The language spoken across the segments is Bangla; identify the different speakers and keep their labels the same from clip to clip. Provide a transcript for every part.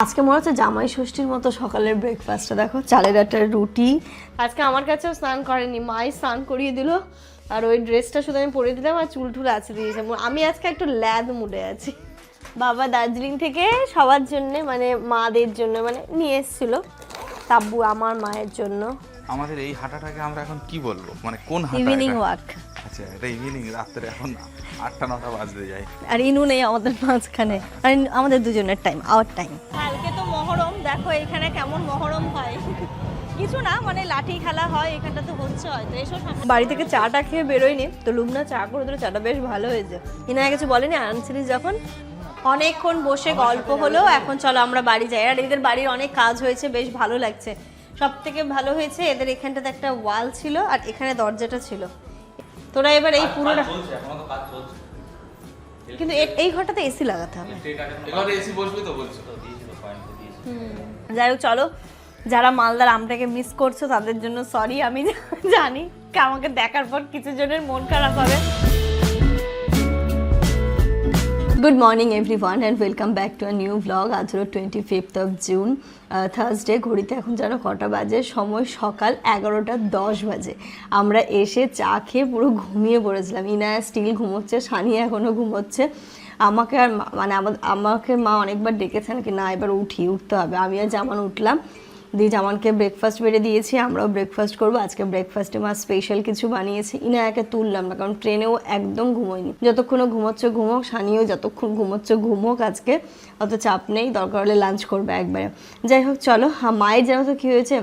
Speaker 1: আজকে মনে হচ্ছে জামাই ষষ্ঠীর মতো সকালের ব্রেকফাস্টটা দেখো, চালের আটার রুটি। আজকে আমার কাছেও স্নান করেনি, মাই স্নান করিয়ে দিল। আর ওই ড্রেসটা শুধু আমি পরে দিলাম আর চুল টুল আছে দিয়েছে। আমি আজকে একটু ল্যাদ মুডে আছি। বাবা দার্জিলিং থেকে সবার জন্য মানে মাদের জন্য মানে নিয়ে এসেছিল, তাব্বু আমার মায়ের জন্য।
Speaker 2: আমাদের এই হাঁটাটাকে আমরা এখন কি বলবো, মানে কোন হাঁটা?
Speaker 1: Evening walk.
Speaker 2: আচ্ছা, এটা ইভিনিং, রাত্রে এখন 8টা-9টা বাজতে যায়।
Speaker 1: আর ইনু নেই আমাদের মাঝখানে, আর আমাদের দুজনের টাইম, আওয়ার টাইম। কালকে তো মহরম, দেখো এখানে কেমন মহরম হয়। কিছু না, মানে লাঠি খেলা হয় এখানটা তো হচ্ছে হয়তো। এসো বাড়ি থেকে চাটা খেয়ে বেরোয়নি তো, লুমনা চা করে দিল, চাটা বেশ ভালো হয়েছে। ইনা কিছু বলেনি, আনছিলিস যখন অনেকক্ষণ বসে গল্প হলো। এখন চলো আমরা বাড়ি যাই। আর এদের বাড়ির অনেক কাজ হয়েছে, বেশ ভালো লাগছে। সব থেকে ভালো হয়েছে এদের এখানটাতে একটা ওয়াল ছিল আর এখানে দরজাটা ছিল। তোরা এবার এই পুরোটা, কিন্তু এই ঘরটাতে এসি লাগাতে হবে। যাই হোক চলো, যারা মালদার আমটাকে মিস করছো তাদের জন্য সরি। আমি জানি আমাকে দেখার পর কিছু জনের মন খারাপ হবে। Good morning everyone and welcome back to a new blog. আজ হলো 25th of June, থার্সডে। ঘড়িতে এখন যেন কটা বাজে, সময় সকাল 11:10 বাজে। আমরা এসে চা খেয়ে পুরো ঘুমিয়ে পড়েছিলাম। ইনায়া স্টিল ঘুমোচ্ছে, সানিয়া এখনও ঘুমোচ্ছে। আমাকে আর মানে আমাকে মা অনেকবার ডেকেছেন কি না এবার উঠতে হবে। আমি আর জামান উঠলাম, দিয়ে জামানকে ব্রেকফাস্ট বেড়ে দিয়েছি, আমরাও ব্রেকফাস্ট করবো। আজকে ব্রেকফাস্টে মা স্পেশাল কিছু বানিয়েছে। ইনায়াকে তুললাম না, কারণ ট্রেনেও একদম ঘুমোয়নি। যতক্ষণ ঘুমোচ্ছে ঘুমোক, সানিয়েও যতক্ষণ ঘুমোচ্ছে ঘুমোক, আজকে অত চাপ নেই, দরকার হলে লাঞ্চ করবে একবারে। যাই হোক চলো, মায়ের যেন তো কী হয়েছে,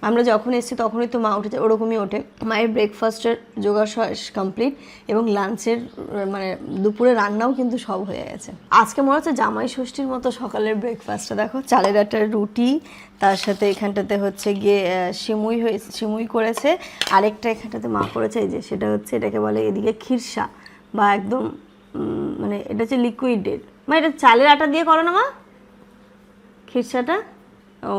Speaker 1: আমরা যখন এসেছি তখনই তো মা উঠেছে, ওরকমই ওঠে। মায়ের ব্রেকফাস্টের জোগাড় কমপ্লিট এবং লাঞ্চের মানে দুপুরে রান্নাও কিন্তু সব হয়ে গেছে। আজকে মনে হচ্ছে জামাই ষষ্ঠীর মতো সকালের ব্রেকফাস্টটা দেখো, চালের আটার রুটি, তার সাথে এখানটাতে হচ্ছে গিয়ে সিমুই করেছে, আরেকটা এখানটাতে মা করেছে এই যে, সেটা হচ্ছে এটাকে বলে এদিকে খিরসা বা একদম মানে এটা হচ্ছে লিকুইডেড। মা এটা চালের আটা দিয়ে করো না মা খিরসাটা? ও,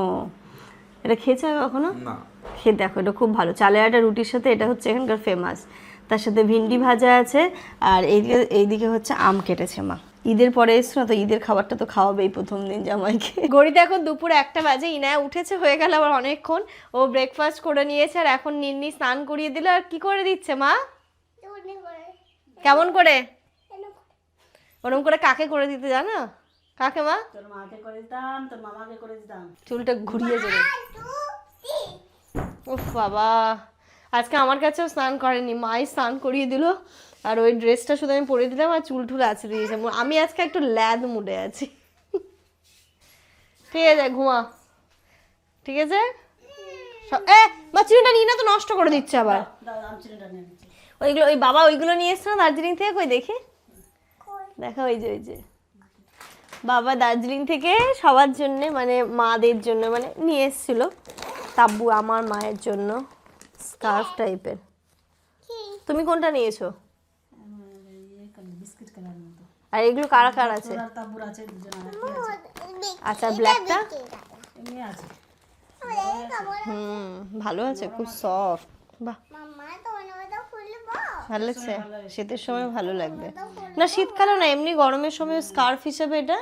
Speaker 1: এটা খেয়েছে কখনো?
Speaker 2: না।
Speaker 1: খেয়ে দেখো, এটা খুব ভালো। চালের আটা রুটির সাথে এটা হচ্ছে এখানকার ফেমাস। তার সাথে ভিন্ডি ভাজা আছে, আর এইদিকে হচ্ছে আম কেটেছে মা। ঈদের পরে এসছো না তো, ঈদের খাবারটা তো খাওয়াবেই প্রথম দিন জামাইকে। ঘড়িতে এখন দুপুর 1টা বাজে। ইনায়া উঠেছে, হয়ে গেল আবার অনেকক্ষণ। ও ব্রেকফাস্ট করে নিয়েছে আর এখন নিন্নি স্নান করিয়ে দিল। আর কি করে দিচ্ছে মা? কেমন করে? ওরকম করে কাকে করে দিতে জানো? কাকে মা?
Speaker 3: তোর মাকে করে দিতাম, তোর মামাকে করে দিতাম।
Speaker 1: চুলটা ঘুরিয়ে যাবে। উফ বাবা, আজকে আমার কাছেও স্নান করেনি, মাই স্নান করিয়ে দিল। আর ওই ড্রেসটা শুধু আমি পরে দিলাম আর চুল টুল আছে দিয়েছে। আমি আজকে একটু ল্যাদ মুডে আছি। ঠিক আছে, ঘুমা। ঠিক আছে, মা চিনিটা নিয়ে না তো, নষ্ট করে দিচ্ছে আবার। ওইগুলো ওই বাবা ওইগুলো নিয়ে এসছো না দার্জিলিং থেকে, কই দেখি দেখা। ওই যে বাবা দার্জিলিং থেকে সবার জন্য মানে মাদের জন্য মানে নিয়ে এসেছিল, তাব্বু আমার মায়ের জন্য স্কার্ফ টাইপের। তুমি কোনটা নিয়েছো? আর এগুলো কারা কার আছে? আচ্ছা, ব্ল্যাকটা ভালো আছে, খুব সফট। বাহ, ভালো লাগছে। শীতের সময় ভালো লাগবে না, শীতকালে না, এমনি গরমের সময় স্কার্ফ হিসেবে এটা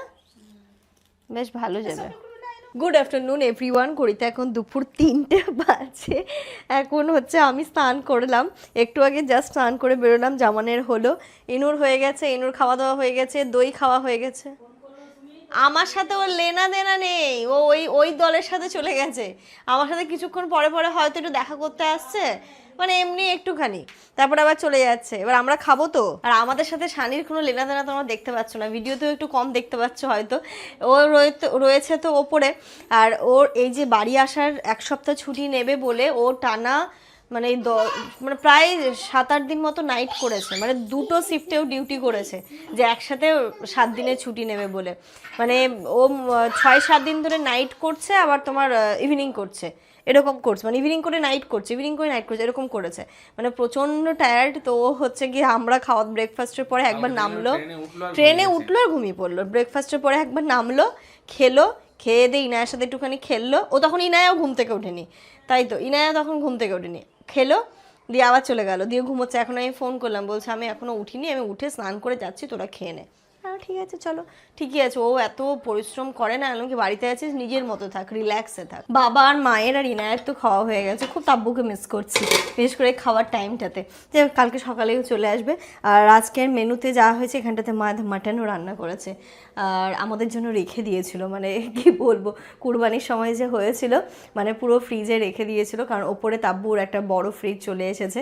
Speaker 1: বেশ ভালো যাবে। Good afternoon everyone. ঘড়িতে এখন দুপুর 3টে বাজে। এখন হচ্ছে আমি স্নান করলাম একটু আগে, জাস্ট স্নান করে বেরোলাম। জামানের হলো, ইনুর হয়ে গেছে, ইনুর খাওয়া দাওয়া হয়ে গেছে, দই খাওয়া হয়ে গেছে। আমার সাথে ওর লেনা দেনা নেই, ও ওই দলের সাথে চলে গেছে। আমার সাথে কিছুক্ষণ পরে পরে হয়তো একটু দেখা করতে আসছে, মানে এমনি একটুখানি, তারপর আবার চলে যাচ্ছে। এবার আমরা খাবো তো। আর আমাদের সাথে শানির কোনো লেনা দেনা তোমরা দেখতে পাচ্ছ না, ভিডিওতেও একটু কম দেখতে পাচ্ছ হয়তো। ও রয়েছে তো ওপরে। আর ওর এই যে বাড়ি আসার 1 সপ্তাহ ছুটি নেবে বলে ও টানা মানে মানে প্রায় 7-8 দিন মতো নাইট করেছে, মানে 2টো শিফটেও ডিউটি করেছে, যে একসাথে 7 দিনের ছুটি নেবে বলে। মানে ও 6-7 দিন ধরে নাইট করছে, আবার তোমার ইভিনিং করছে, এরকম করছে, মানে ইভিনিং করে নাইট করছে, ইভিনিং করে নাইট করছে, এরকম করেছে। মানে প্রচণ্ড টায়ার্ড। তো হচ্ছে গিয়ে আমরা খাওয়া ব্রেকফাস্টের পরে একবার নামলো, ট্রেনে উঠলো আর ঘুমিয়ে পড়লো। ব্রেকফাস্টের পরে একবার নামলো, খেলো, খেয়ে দিয়ে ইনায়ের সাথে একটুখানি খেললো। ও তখন ইনায়াও ঘুম থেকে ওঠেনি, তাই তো ইনায়া তখন ঘুম থেকে ওঠেনি, খেলো, দিয়ে আবার চলে গেল, দিয়ে ঘুমোচ্ছে। এখন আমি ফোন করলাম, বলছে আমি এখনও উঠিনি, আমি উঠে স্নান করে যাচ্ছি, তোরা খেয়ে নে। ঠিক আছে চলো, ঠিকই আছে, ও এত পরিশ্রম করে না, এমনকি বাড়িতে আছিস নিজের মতো থাক, রিল্যাক্সে থাক। বাবা আর মায়ের আর ইনায়ের তো খাওয়া হয়ে গেছে, খুব তাব্বুকে মিস করছি, বিশেষ করে খাওয়ার টাইমটাতে। যে কালকে সকালেও চলে আসবে। আর আজকের মেনুতে যা হয়েছে, এখানটাতে মা মাটনও রান্না করেছে আর আমাদের জন্য রেখে দিয়েছিল, মানে কি বলবো, কুরবানির সময় যে হয়েছিল, মানে পুরো ফ্রিজে রেখে দিয়েছিল, কারণ ওপরে তাব্বুর একটা বড় ফ্রিজ চলে এসেছে,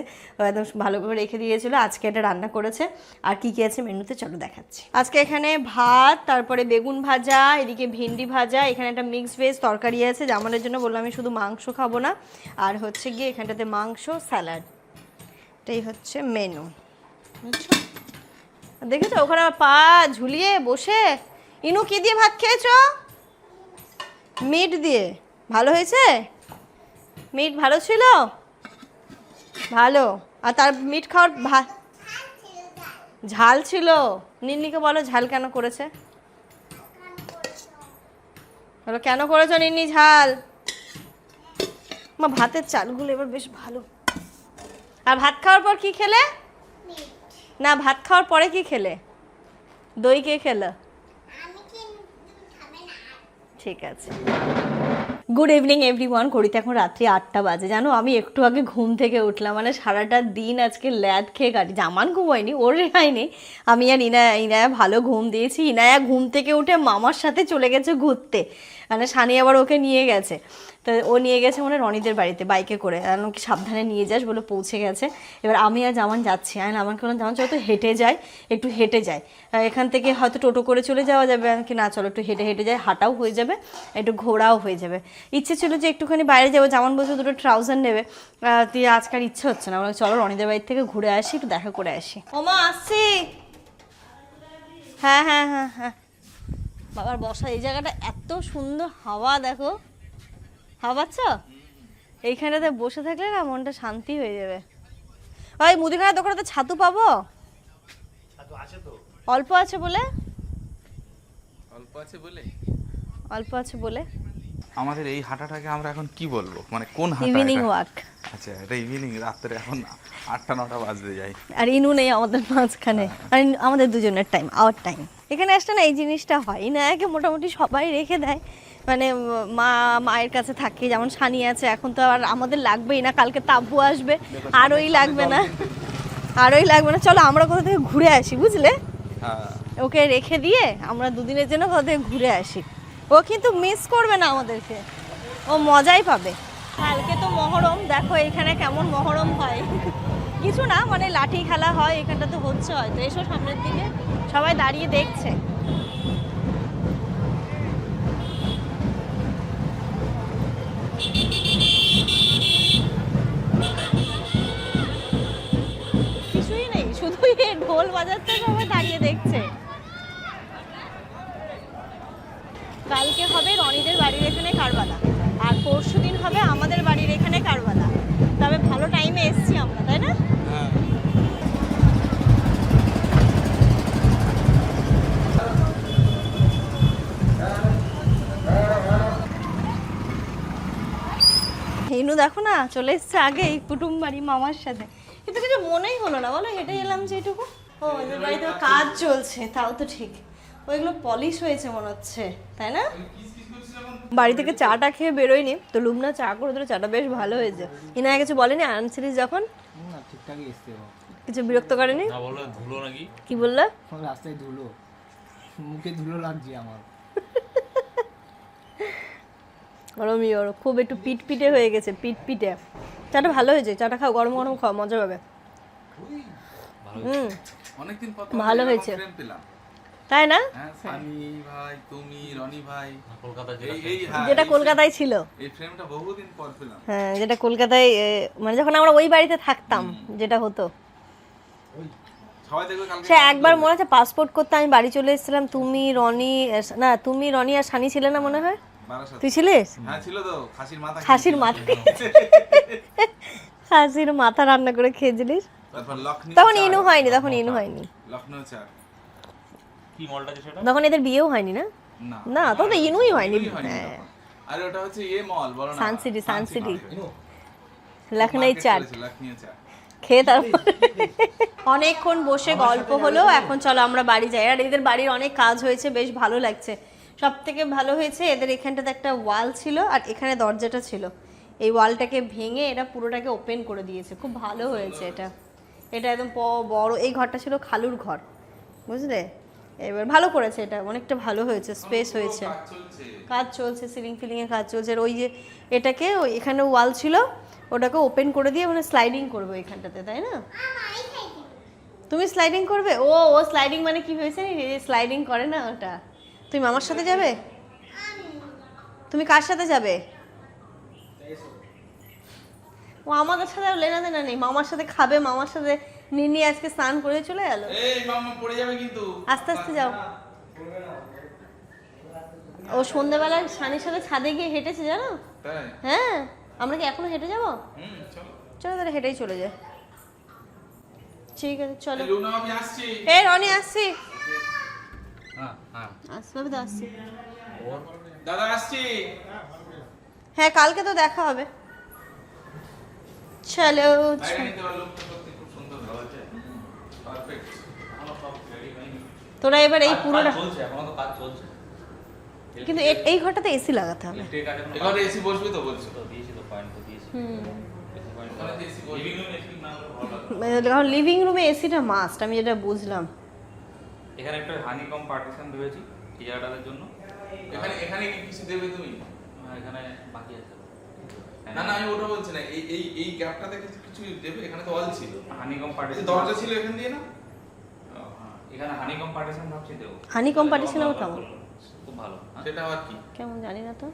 Speaker 1: একদম ভালো করে রেখে দিয়েছিল। আজকে এটা রান্না করেছে। আর কি কি আছে মেনুতে চলো দেখাচ্ছি। আজকে এখানে ভাত, তারপরে বেগুন ভাজা, এদিকে ভেন্ডি ভাজা, এখানে একটা মিক্স ভেজ তরকারি আছে, জামানের জন্য বললাম আমি শুধু মাংস খাবো না, আর হচ্ছে গিয়ে এখানটাতে মাংস, স্যালাড, এটাই হচ্ছে মেনু। দেখেছো ওখানে আমার পা ঝুলিয়ে বসে। ইনু কি দিয়ে ভাত খেয়েছো? মিট দিয়ে। ভালো হয়েছে? মিট ভালো ছিল? ভালো। আর তার মিট খাওয়ার ঝাল ছিল। নিন্নিকে বলো ঝাল কেন করেছে, বলো কেন করেছো নিন্নি ঝাল। মা ভাতের চালগুলো এবার বেশ ভালো। আর ভাত খাওয়ার পর কি খেলে? না, ভাত খাওয়ার পরে কি খেলে? দই কে খেলো? ঠিক আছে। Good evening everyone. ঘড়িতে এখন রাত্রি 8টা বাজে। জানো আমি একটু আগে ঘুম থেকে উঠলাম, মানে সারাটা দিন আজকে ল্যাদ খেয়ে কাটি। জামান ঘুমায়নি, ওর রেহাই নেই। আমি আর ইনায়া ভালো ঘুম দিয়েছি। ইনায়া ঘুম থেকে উঠে মামার সাথে চলে গেছে ঘুরতে, মানে সানি আবার ওকে নিয়ে গেছে। তো ও নিয়ে গেছে মানে রনিদের বাড়িতে বাইকে করে, কি সাবধানে নিয়ে যাস বলে পৌঁছে গেছে। এবার আমি আর জামান যাচ্ছি, আর আমার কোনো জামান চলো তো হেঁটে যায়, একটু হেঁটে যায়, এখান থেকে হয়তো টোটো করে চলে যাওয়া যাবে, কি না চলো একটু হেঁটে হেঁটে যায়, হাঁটাও হয়ে যাবে, একটু ঘোরাও হয়ে যাবে। ইচ্ছে ছিল যে একটুখানি বাইরে যাবো, জামান বলছে দুটো ট্রাউজার নেবে, তুই আজকাল ইচ্ছে হচ্ছে না, বলে চলো রনিদের বাড়ি থেকে ঘুরে আসি, একটু দেখা করে আসি। ওমা আসছি। হ্যাঁ হ্যাঁ হ্যাঁ হ্যাঁ। বাবার বসা এই জায়গাটা এত সুন্দর, হাওয়া দেখো, হাওয়া পাচ্ছ? এইখানটাতে বসে থাকলে না মনটা শান্তি হয়ে যাবে। ওই মুদিখানার দোকানে তো ছাতু পাবো? অল্প আছে বলে?
Speaker 2: অল্প আছে বলে?
Speaker 1: অল্প আছে বলে
Speaker 2: আমাদের এই হাঁটাটাকে আমরা এখন কি বলবো, মানে কোন হাঁটা?
Speaker 1: Evening walk.
Speaker 2: আচ্ছা, এটা ইভিনিং, রাত্রে এখন 8টা-9টা বাজতে যায়।
Speaker 1: আর ইনু নেই আমাদের মাঝখানে, আর আমাদের দুজনের টাইম, আওয়ার টাইম। এখানে আসলে না এই জিনিসটা হয় না, একে মোটামুটি সবাই রেখে দেয়, মানে মায়ের কাছে থাকে, যেমন সানি আছে, এখন তো আর আমাদের লাগবেই না, কালকে তাব্বু আসবে, আরই লাগবে না, আরই লাগবে না। চলো আমরা কোথা থেকে ঘুরে আসি, বুঝলে? ওকে রেখে দিয়ে আমরা দুদিনের জন্য কোথা থেকে ঘুরে আসি। ও কিন্তু মিস করবে না আমাদেরকে, ও মজাই পাবে। কালকে তো মহরম, দেখো এখানে কেমন মহরম হয়। কিছু না, মানে লাঠি খেলা হয়, এখানটা তো হচ্ছে হয়তো। এসো সামনের দিকে, সবাই দাঁড়িয়ে দেখছে। কিছুই নেই, শুধু ঢোল বাজাচ্ছে, সবাই দাঁড়িয়ে দেখছে। কালকে হবে রনিদের বাড়ির এখানে কারবালা, আর পরশু দিন হবে আমাদের বাড়ির এখানে কারবালা। তবে ভালো টাইমে এসছি আমরা, তাই না? হেনু দেখো না চলে এসছে আগেই কুটুম বাড়ি মামার সাথে, কিন্তু কিছু মনেই হলো না, বলো হেঁটে এলাম যেটুকু। ও এদের বাড়িতে কাজ চলছে, তাও তো ঠিক, ওইগুলো পলিশ হয়েছে মনে হচ্ছে, তাই না? বাড়ি থেকে চাটা খেয়ে বেরোয়নি তো, লুমনা চা করে দিল, চাটা বেশ ভালো হয়েছে। ইনায় কিছু বলেনি আনছিলিস যখন?
Speaker 4: না, ঠিকঠাকই এসছে।
Speaker 1: কিছু বিরক্ত করেনি?
Speaker 2: না, বললো ধুলো নাকি?
Speaker 1: কি বললো?
Speaker 4: রাস্তায় ধুলো, মুখে ধুলো লাগছে আমার।
Speaker 1: গরমই ওর খুব একটু পিটপিটে হয়ে গেছে, পিটপিটে। চাটা ভালো হয়েছে, চাটা খাও, গরম গরম খাও, মজা পাবে।
Speaker 2: অনেকদিন পর
Speaker 1: ভালো হয়েছে,
Speaker 2: ফ্রেম পেলাম,
Speaker 1: তাই না?
Speaker 2: হ্যাঁ, সানি ভাই, তুমি, রনি ভাই, কলকাতায়
Speaker 1: যেটা কলকাতায় ছিল,
Speaker 2: এই ফ্রেমটা বহুদিন পর পেলাম।
Speaker 1: হ্যাঁ যেটা কলকাতায়, মানে যখন আমরা ওই বাড়িতে থাকতাম, যেটা হতো।
Speaker 2: সবাই দেখবে কালকে।
Speaker 1: সে একবার মনে আছে পাসপোর্ট করতে আমি বাড়ি চলে এসেছিলাম, তুমি রনি, না তুমি রনি আর সানি ছিলে না মনে হয়? তুই ছিলিস?
Speaker 2: হ্যাঁ ছিল তো, খাসির মাথা,
Speaker 1: খাসির মাথা, খাসির মাথা রান্না করে খেয়েছিলিস।
Speaker 2: তারপর লখনৌ,
Speaker 1: তখন ইনু হয়নি, তখন ইনু হয়নি,
Speaker 2: লখনৌ চা।
Speaker 5: কি মলটা যে সেটা?
Speaker 1: তখন এদের বিয়েও হয়নি না?
Speaker 2: না
Speaker 1: না তখন তো ইনুই হয়নি।
Speaker 2: হ্যাঁ, আর ওটা হচ্ছে মল বলো না,
Speaker 1: সানসিটি, সানসিটি, লখনৌ চাট
Speaker 2: লখনৌ চা
Speaker 1: খেয়ে তারপর অনেকক্ষণ বসে গল্প হলো, এখন চলো আমরা বাড়ি যাই। আর এদের বাড়ির অনেক কাজ হয়েছে, বেশ ভালো লাগছে। সব থেকে ভালো হয়েছে এদের এখানটাতে একটা ওয়াল ছিল আর এখানে দরজাটা ছিল, এই ওয়ালটাকে ভেঙে এরা পুরোটাকে ওপেন করে দিয়েছে, খুব ভালো হয়েছে এটা। এটা একদম বড়, এই ঘরটা ছিল খালুর ঘর, বুঝলে? এবার ভালো করেছে, এটা অনেকটা ভালো হয়েছে, স্পেস হয়েছে। কাজ চলছে, সিলিং ফিলিংয়ে কাজ চলছে। আর ওই যে এটাকে ওই এখানে ওয়াল ছিল, ওটাকে ওপেন করে দিয়ে মানে স্লাইডিং করবো এখানটাতে, তাই না? তুমি স্লাইডিং করবে? ও ও স্লাইডিং মানে কি হয়েছে না, স্লাইডিং করে না ওটা। তুমি মামার সাথে যাবে? তুমি কার সাথে যাবে? ও আমাদের সাথে লেনা দেনা নেই, মামার সাথে খাবে, মামার সাথে নিনি আজকে স্নান করে চলে গেল।
Speaker 2: এই মামা পড়ে যাবে কিন্তু,
Speaker 1: আস্তে আস্তে যাও। ও সন্ধ্যাবেলা সানির সাথে ছাদে গিয়ে হেঁটেছে, জানো?
Speaker 2: তাই?
Speaker 1: হ্যাঁ, আমরা কি এখনো হেঁটে যাবো?
Speaker 2: চলো
Speaker 1: চলো তাহলে হেঁটেই চলে যায়। ঠিক আছে চলো।
Speaker 2: লুনা আমি আসছি।
Speaker 1: এই রনি আসছি।
Speaker 5: হ্যাঁ হ্যাঁ
Speaker 1: আসবে তো, আসছি।
Speaker 2: দাদা আসছি।
Speaker 1: হ্যাঁ কালকে তো দেখা হবে। চলো
Speaker 2: বাইরে নিতে পারলো, সত্যি খুব সুন্দর হয়েছে, পারফেক্ট।
Speaker 1: তোরা এবার এই পুরোটা,
Speaker 5: চলছে, এখনো তো কাজ চলছে।
Speaker 1: কিন্তু এই ঘরটাতে এসি লাগাতে হবে।
Speaker 2: এখানে এসি বসবে তো বলছো?
Speaker 5: তো দিয়েছি তো, পয়েন্ট তো দিয়েছি।
Speaker 2: ওখানে এসি বসবে।
Speaker 5: লিভিং রুম এসি না হলে ভালো লাগবে।
Speaker 1: কারণ লিভিং রুমে এসিটা মাস্ট, আমি যেটা বুঝলাম।
Speaker 5: এখানে একটা হানিকম পার্টিশন ভেবেছি ইয়ারটাদের জন্য।
Speaker 2: এখানে এখানে কি কিছু দেবে তুমি?
Speaker 5: এখানে বাকি আছে।
Speaker 2: না না, আমি ওটা বলছি না, এই এই এই গ্যাপটাতে কিছু কিছু দেবে? এখানে তো ওয়াল ছিল,
Speaker 5: হানিকম
Speaker 2: এই
Speaker 5: পার্টিশন
Speaker 2: দরজা ছিল এখান দিয়ে না?
Speaker 5: এখানে হানিকম পার্টিশন ভাবছি দেবো।
Speaker 1: হানিকম পার্টিশন আবার কেমন?
Speaker 5: খুব ভালো।
Speaker 2: সেটা আবার কি?
Speaker 1: কেমন জানি না তো।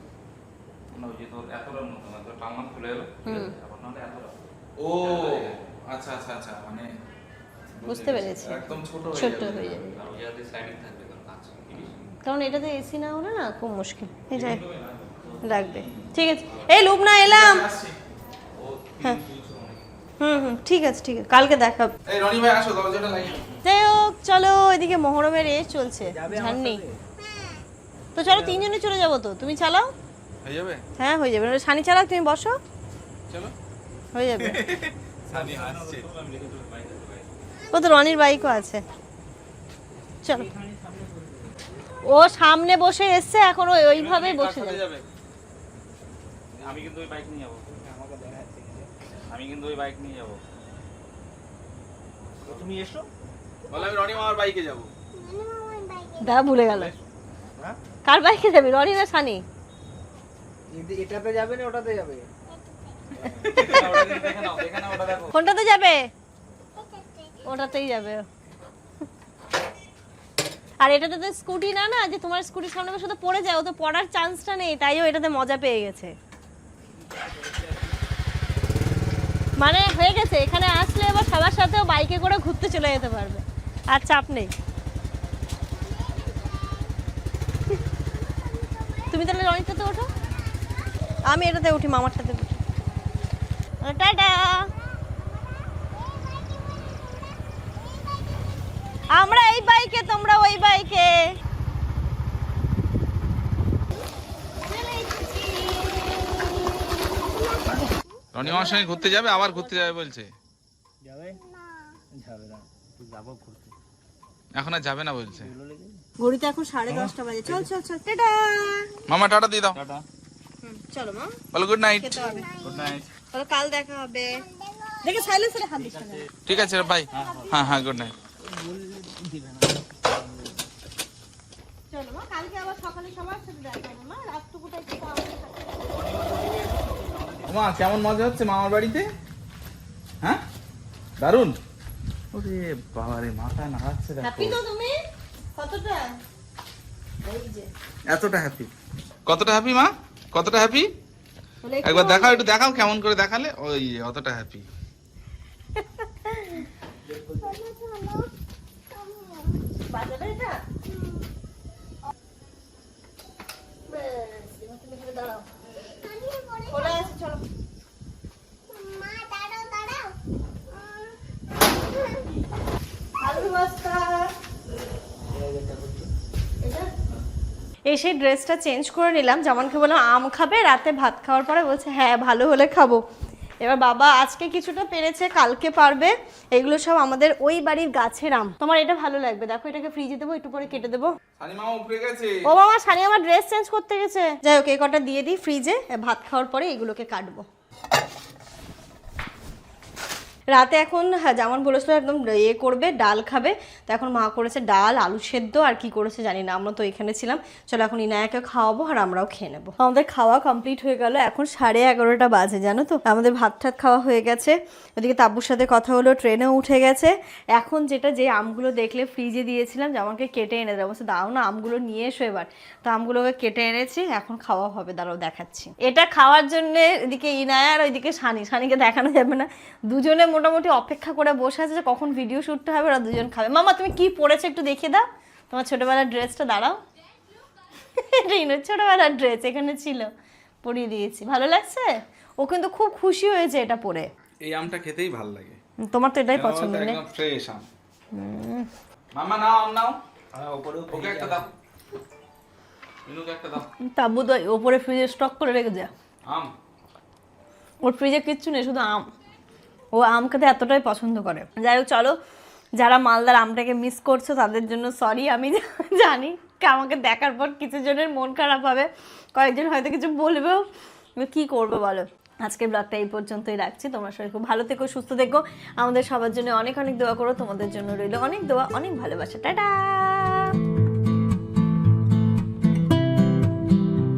Speaker 5: না ওই যে তোর এতটার মতো না, তোর টালমান খুলে এলো, ঠিক আছে? এখন নাহলে এতটা।
Speaker 2: ও আচ্ছা আচ্ছা আচ্ছা, মানে
Speaker 1: বুঝতে পেরেছি,
Speaker 2: একদম ছোট
Speaker 1: ছোট্ট
Speaker 2: হয়ে
Speaker 1: হয়ে
Speaker 2: যাবে।
Speaker 1: যাবে।
Speaker 5: আর ওই জায়গাতে স্লাইডিং থাকবে তোর কাজ।
Speaker 1: কারণ এটাতে এসি না হলে না খুব মুশকিল। এই যাই রাখবে, ঠিক আছে। এই লুবনা এলাম।
Speaker 2: আসছি।
Speaker 1: হ্যাঁ ঠিক আছে ঠিক আছে, কালকে দেখা হবে।
Speaker 2: এই রনি ভাই আসো, দরজাটা লাগিয়ে।
Speaker 1: যাই হোক চলো, এদিকে মহরমের চলছে, ঝান্নি। তো চলো তিনজনে চলে যাবো তো, তুমি চালাও।
Speaker 2: হয়ে যাবে?
Speaker 1: হ্যাঁ হয়ে যাবে, সানি চালাও, তুমি বসো,
Speaker 2: চলো।
Speaker 1: হয়ে যাবে।
Speaker 2: সানি আসছে।
Speaker 1: ও তো রনির বাইকও আছে, চলো। ও সামনে বসে এসছে, এখন ওইভাবেই বসে যাবে।
Speaker 5: আমি কিন্তু ওই বাইক নিয়ে যাবো, আমি কিন্তু ওই বাইক নিয়ে যাবো। তুমি এসো।
Speaker 2: বলে আমি রনি মামার বাইকে যাব।
Speaker 1: দা ভুলে গেল, কার বাইকে যাবি, রনি না সানি?
Speaker 4: এটাতে যাবে না ওটাতে যাবে?
Speaker 5: দেখে নাও, দেখে নাও, ওটা দেখো।
Speaker 1: কোনটাতে যাবে? ওটাতেই যাবে। আর এটাতে তো স্কুটি না, না যে তোমার স্কুটির সামনে বসে তো পড়ে যায়, ও তো পড়ার চান্সটা নেই, তাইও এটাতে মজা পেয়ে গেছে। মানে হয়ে গেছে, এখানে আসলে এবার সবার সাথেও বাইকে করে ঘুরতে চলে যেতে পারবে, আর চাপ নেই। তুমি তাহলে রনিটাতে ওঠো, আমি এটাতে উঠি, মামারটাতে উঠি। টাটা। আমরা এই বাইকে, তোমরা ওই বাইকে।
Speaker 2: রনি মামার সঙ্গে ঘুরতে যাবে, আবার ঘুরতে যাবে বলছে।
Speaker 4: যাবে না, যাবে না, যাবো ঘুরতে।
Speaker 2: এখন আর যাবে না বলছে।
Speaker 1: ঘড়িতে এখন 10:30 বাজে। চল চল চল, টাটা।
Speaker 2: মামা টাটা দিয়ে দাও।
Speaker 5: টাটা।
Speaker 1: চলো মা,
Speaker 2: বলো গুড নাইট।
Speaker 1: খেতে হবে।
Speaker 5: Good night.
Speaker 1: চলো কাল দেখা হবে। দেখে সাইলেন্সারে হাত দিস না।
Speaker 2: ঠিক আছে বাই। হ্যাঁ হ্যাঁ গুড নাইট।
Speaker 1: চলো মা, কালকে আবার সকালে সবার সাথে দেখা হবে মা, রাতটুকুটা একটু আমাদের সাথে।
Speaker 2: মা কেমন মজা হচ্ছে মামার বাড়িতে? হ্যাঁ দারুন। ওরে বাবা রে, মাথা নাড়াচ্ছে
Speaker 1: হ্যাপি
Speaker 2: দেখো।
Speaker 1: তো তুমি? কতটা? এই যে
Speaker 2: এতটা হ্যাপি? কতটা হ্যাপি মা? কতটা হ্যাপি?
Speaker 1: বলে
Speaker 2: একবার দেখাও, একটু দেখাও কেমন করে দেখালে। ওই অতটা হ্যাপি।
Speaker 1: বাজাবে এটা? বেশ, এবার তুমি এখানে দাঁড়াও। চলে আসো, চলো। আলু ভাজা। এসে ড্রেসটা চেঞ্জ করে নিলাম, জামানকে বললাম আম খাবে রাতে ভাত খাওয়ার পরে, বলছে হ্যাঁ ভালো হলে খাবো। এবার বাবা আজকে কিছুটা পেরেছে, কালকে পারবে। এগুলো সব আমাদের ওই বাড়ির গাছের আম। তোমার এটা ভালো লাগবে, দেখো এটাকে ফ্রিজে দেবো, একটু পরে কেটে দেবো।
Speaker 2: সানি মামা উপরে গেছে।
Speaker 1: ও বাবা, সানি আমার ড্রেস চেঞ্জ করতে গেছে। যাই হোক, এই কটা দিয়ে দিই ফ্রিজে, ভাত খাওয়ার পরে এগুলোকে কাটবো। রাতে এখন যেমন বলেছিল একদম ইয়ে করবে, ডাল খাবে। তো এখন মা করেছে ডাল, আলু সেদ্ধ, আর কি করেছে জানি না, আমরা তো এখানে ছিলাম। চলো এখন ইনায়াকে খাওয়াবো আর আমরাও খেয়ে নেবো। আমাদের খাওয়া কমপ্লিট হয়ে গেল, এখন 11:30 বাজে জানো তো। আমাদের ভাত ঠাত খাওয়া হয়ে গেছে, ওদিকে তাব্বুর সাথে কথা হলো, ট্রেনেও উঠে গেছে। এখন যে আমগুলো দেখলে ফ্রিজে দিয়েছিলাম যে আমাকে কেটে এনে দেবো, বলছে দাও না আমগুলো নিয়ে এসো এবার। তো আমগুলোকে কেটে এনেছি, এখন খাওয়া হবে, দাঁড়াও দেখাচ্ছি। এটা খাওয়ার জন্য এদিকে ইনায়া আর ওইদিকে সানিকে দেখানো যাবে না, দুজনে মোটামুটি অপেক্ষা করে বসে আছে যে কখন ভিডিও শ্যুটটা হবে, ওরা দুজন খাবে। মামা তুমি কি পরেছো একটু দেখিয়ে দাও, তোমার ছোটবেলার ড্রেসটা। দাঁড়াও, ছোটবেলার ড্রেস এখানে ছিল, পরিয়ে দিয়েছি। ভালো লাগছে? ও কিন্তু খুব খুশি হয়েছে এটা পরে।
Speaker 2: এই আমটা খেতেই ভালো লাগে।
Speaker 1: তোমার তো এটাই পছন্দ নেই?
Speaker 2: একদম ফ্রেশ আম। মামা নাও আম নাও।
Speaker 4: ওপরে
Speaker 2: ওকে একটা দাও, মিনুকে একটা দাও।
Speaker 1: তাব্বু তো ওপরে ফ্রিজে স্টক করে রেখে যায়,
Speaker 2: আম
Speaker 1: ওর ফ্রিজে কিচ্ছু নেই, শুধু আম। ও আম খেতে এতটাই পছন্দ করে। যাই হোক চলো, যারা মালদার আমটাকে মিস করছো তাদের জন্য সরি। আমি জানি আমাকে দেখার পর কিছু জনের মন খারাপ হবে, কয়েকজন হয়তো কিছু বলবেও, কি করবো বলো। আজকের ব্লগটা এই পর্যন্তই রাখছি। তোমরা সবাই খুব ভালো থেকো, সুস্থ থেকো, আমাদের সবার জন্য অনেক অনেক দোয়া করো। তোমাদের জন্য রইল অনেক দোয়া, অনেক ভালোবাসা। টাটা।